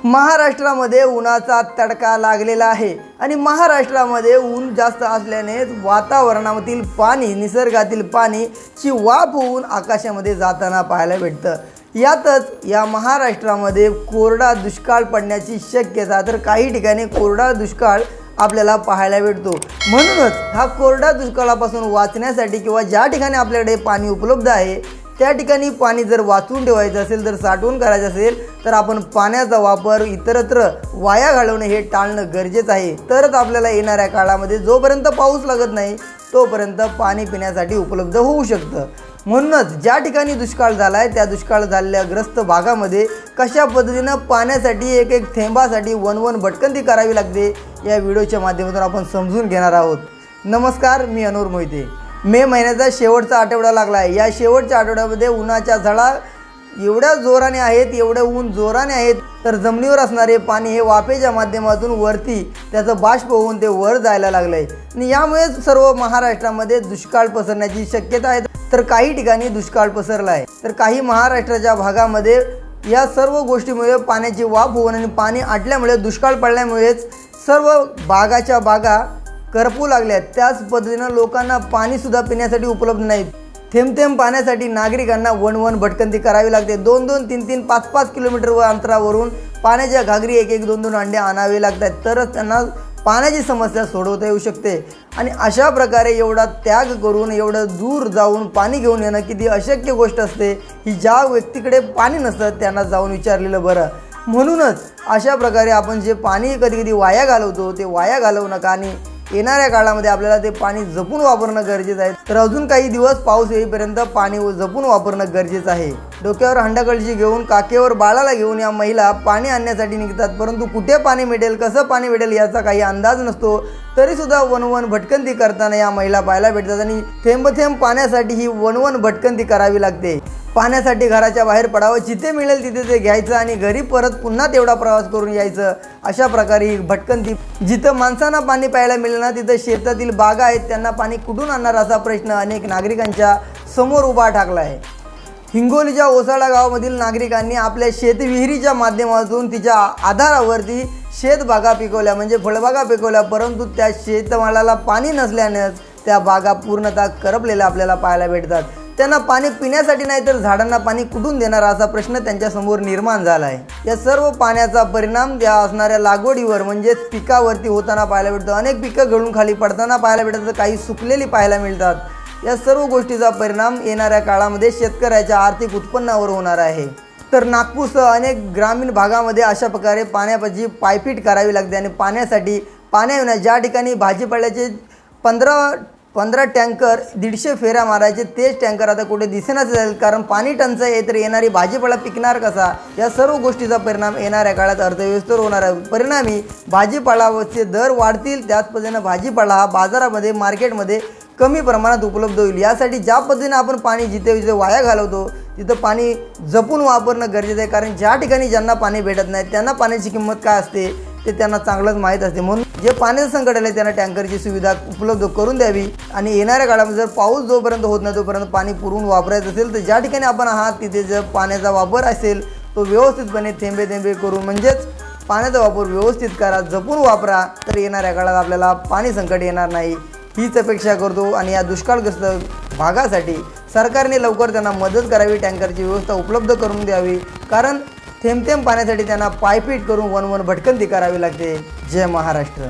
महाराष्ट्रामध्ये उन्हाचा तडका लागलेला आहे आणि महाराष्ट्रामध्ये ऊन जास्त असल्याने वातावरणामधील पाणी, निसर्गातील पाणी ची वाफ होऊन आकाशामध्ये जाताना पाहायला भेटतं। यातच या महाराष्ट्रामध्ये कोरडा दुष्काळ पडण्याची शक्यता, तर काही ठिकाणी कोरडा दुष्काळ आपल्याला पाहायला भेटतो। म्हणूनच हा कोरडा दुष्काळापासून वाचण्यासाठी किंवा ज्या ठिकाणी आपल्याकडे पाणी उपलब्ध आहे त्या ठिकाणी पाणी जर वाचून ठेवायचं असेल, जर साठवून करायचं असेल, तर आपण पाण्याचा वापर इतरत्र वाया घालवणे हे टाळणं गरजेचं आहे। तरच आपल्याला येणाऱ्या काळामध्ये जोपर्यंत पाऊस लागत नाही तोपर्यंत पाणी पिण्यासाठी उपलब्ध होऊ शकतं। म्हणूनच ज्या ठिकाणी दुष्काळ झाला आहे त्या दुष्काळ झालेल्याग्रस्त भागामध्ये कशा पद्धतीनं पाण्यासाठी एक एक थेंबासाठी वन भटकंती करावी लागते या व्हिडिओच्या माध्यमातून आपण समजून घेणार आहोत। नमस्कार, मी अनूर मोहिते। मे महिन्याचा शेवटचा आठवडा लागला आहे। या शेवटच्या आठवड्यामध्ये उन्हाच्या झळा एवढ्या जोराने आहेत, एवढे ऊन जोराने आहेत, तर जमिनीवर असणारे पाणी हे वाफेच्या माध्यमातून वरती त्याचं बाष्प होऊन ते वर जायला लागलं आहे आणि यामुळे सर्व महाराष्ट्रामध्ये दुष्काळ पसरण्याची शक्यता आहे। तर काही ठिकाणी दुष्काळ पसरला आहे, तर काही महाराष्ट्राच्या भागामध्ये या सर्व गोष्टीमुळे पाण्याची वाफ होऊन आणि पाणी आटल्यामुळे दुष्काळ पडल्यामुळेच सर्व बागाच्या बागा करपू लागल्यात। त्याच पद्धतीनं लोकांना पाणीसुद्धा पिण्यासाठी उपलब्ध नाही। थेंब थेंब पाण्यासाठी नागरिकांना वन भटकंती करावी लागते। 2-2, 3-3, 5-5 किलोमीटर अंतरावरून पाण्याच्या घागरी 1-1, 2-2 अंडे आणावे लागतात, तरच त्यांना पाण्याची समस्या सोडवता येऊ शकते। आणि अशा प्रकारे एवढा त्याग करून एवढं दूर जाऊन पाणी घेऊन येणं किती अशक्य गोष्ट असते, ही ज्या व्यक्तीकडे पाणी नसतं त्यांना जाऊन विचारलेलं बरं। म्हणूनच अशा प्रकारे आपण जे पाणी कधी वाया घालवतो ते वाया घालवू नका आणि येणाऱ्या काळामध्ये आपल्याला ते पाणी जपून वापरणं गरजेचं आहे। तर अजून काही दिवस पाऊस येईपर्यंत पाणी जपून वापरणं गरजेचं आहे। डोक्यावर हंडाकळशी घेऊन, काकेवर बाळाला घेऊन या महिला पाणी आणण्यासाठी निघतात, परंतु कुठे पाणी मिळेल, कसं पाणी मिळेल याचा काही अंदाज नसतो। तरीसुद्धा वन भटकंती करताना या महिला पाहायला भेटतात आणि थेंब थेंब पाण्यासाठी ही वन भटकंती करावी लागते। पाण्यासाठी घराच्या बाहेर पडावं, जिथे मिळेल तिथे ते घ्यायचं आणि घरी परत पुन्हा तेवढा प्रवास करून यायचं। अशा प्रकारे ही भटकंती, जिथं माणसांना पाणी प्यायला मिळेल ना तिथं शेतातील बागा आहेत, त्यांना पाणी कुठून आणणार असा प्रश्न अनेक नागरिकांच्या समोर उभा ठाकला आहे। हिंगोलीच्या ओसाळा गावामधील नागरिकांनी आपल्या शेतविहिरीच्या माध्यमातून तिच्या आधारावरती शेतबागा पिकवल्या, म्हणजे फळबागा पिकवल्या, परंतु त्या शेतमालाला पाणी नसल्यानेच त्या बागा पूर्णतः करपलेल्या आपल्याला पाहायला भेटतात। त्यांना पाणी पिण्यासाठी नाही तर झाडांना पाणी कुठून देणार असा प्रश्न त्यांच्यासमोर निर्माण झाला आहे। या सर्व पाण्याचा परिणाम त्या असणाऱ्या लागवडीवर म्हणजेच पिकावरती होताना पाहायला भेटतो। अनेक पिकं गळून खाली पडताना पाहायला भेटतात, तर काही सुकलेली पाहायला मिळतात। या सर्व गोष्टीचा परिणाम येणाऱ्या काळामध्ये शेतकऱ्याच्या आर्थिक उत्पन्नावर होणार आहे। तर नागपूरसह अनेक ग्रामीण भागामध्ये अशा प्रकारे पाण्याची पायपीट करावी लागते आणि पाण्यासाठी पाण्या ज्या ठिकाणी भाजीपाल्याचे 15 टँकर 150 फेऱ्या मारायचे, तेच टँकर आता कुठे दिसेनाच झाले, कारण पाणी टंचाई आहे। तर येणारी भाजीपाला पिकणार कसा, या सर्व गोष्टीचा परिणाम येणाऱ्या काळात अर्थव्यवस्थेवर होणार आहे। परिणामी भाजीपालाचे दर वाढतील, त्याच पद्धतीने भाजीपाला हा बाजारामध्ये, मार्केटमध्ये कमी प्रमाणात उपलब्ध होईल। यासाठी ज्या पद्धतीने आपण पाणी जिथे वाया घालवतो तिथं पाणी जपून वापरणं गरजेचं आहे, कारण ज्या ठिकाणी ज्यांना पाणी भेटत नाही त्यांना पाण्याची किंमत काय असते ते त्यांना चांगलंच माहीत असते। म्हणून जे पाण्याचं संकट आले त्यांना टँकरची सुविधा उपलब्ध करून द्यावी आणि येणाऱ्या काळामध्ये जर पाऊस जोपर्यंत होत नाही तोपर्यंत पाणी पुरवून वापरायचं असेल तर ज्या ठिकाणी आपण आहात तिथे जर पाण्याचा वापर असेल तो व्यवस्थितपणे थेंबे थेंबे करून, म्हणजेच पाण्याचा वापर व्यवस्थित करा, जपून वापरा, तर येणाऱ्या काळात आपल्याला पाणी संकट येणार नाही हीच अपेक्षा करतो। आणि या दुष्काळग्रस्त भागासाठी सरकारने लवकर त्यांना मदत करावी, टँकरची व्यवस्था उपलब्ध करून द्यावी, कारण थेंब थेंब पाण्यासाठी त्यांना पायपीट करून वन भटकंती करावी लागते। जय महाराष्ट्र।